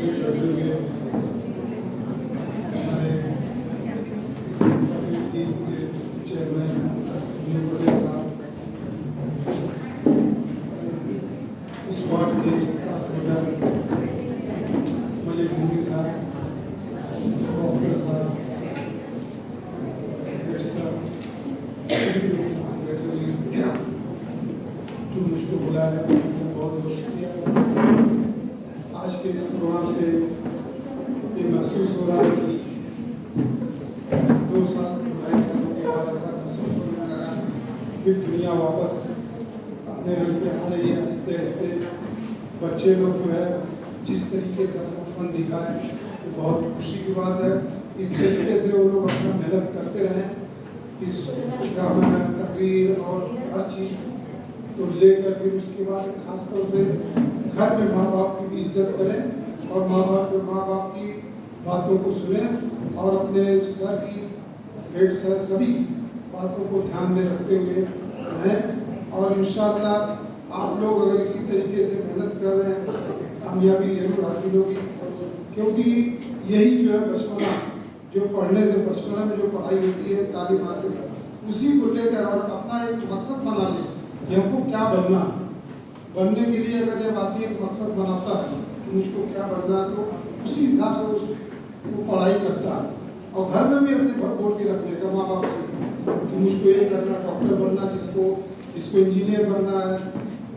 हमारे टीम के चेयरमैन सुनील पटेल साहब, स्क्वाड के लीडर मलिक मुंगी साहब, डॉक्टर साहब, जो मुझको बुलाया है उनको बहुत बहुत शुक्रिया। आज के इस प्रोग्राम से ये महसूस हो रहा है कि 2 साल 2.5 सालों के बाद ऐसा महसूस होने लगा कि दुनिया वापस अपने रंग पे आ रही है। आहिस्ते आहिस्ते बच्चे लोग जो है जिस तरीके से अपनापन दिखाए तो बहुत खुशी की बात है। इस तरीके से वो लोग अपना मेहनत करते रहें, इस ड्रामा तकरीर और हर चीज़ तो लेकर फिर उसके बाद खासतौर से घर में माँ बाप की भी इज्जत करें और माँ बाप की बातों को सुने और अपने सर की हेड सर सभी बातों को ध्यान में रखते हुए रहें। और इंशाअल्लाह आप लोग अगर इसी तरीके से मेहनत कर रहे हैं कामयाबी जरूर हासिल होगी, क्योंकि यही जो है बचपना जो पढ़ने से बचपना में जो पढ़ाई होती है तालीम हासिल उसी को लेकर और अपना एक मकसद बना लें कि हमको क्या बनना है। बनने के लिए अगर जब आदमी एक मकसद बनाता है कि मुझको क्या बनना है तो उसी हिसाब से वो पढ़ाई करता है। और घर में भी अपने घर बोल के रख लेगा माँ बाप से कि मुझको ये करना, डॉक्टर बनना, जिसको इंजीनियर बनना है,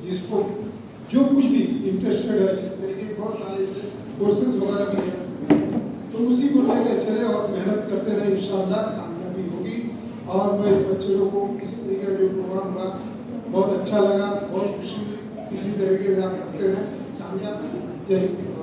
जिसको जो कुछ भी इंटरेस्टेड है, जिस तरीके के बहुत सारे कोर्सेज वगैरह भी हैं तो उसी को लेकर चले और मेहनत करते रहे, इंशाअल्लाह कामयाबी होगी। और मैं इस बच्चे लोगों को इस तरीके का जो प्रोग्राम हुआ बहुत अच्छा लगा, बहुत खुशी हुई। इसी तरीके से आप करते रहें, कामयाब। जय हिंद।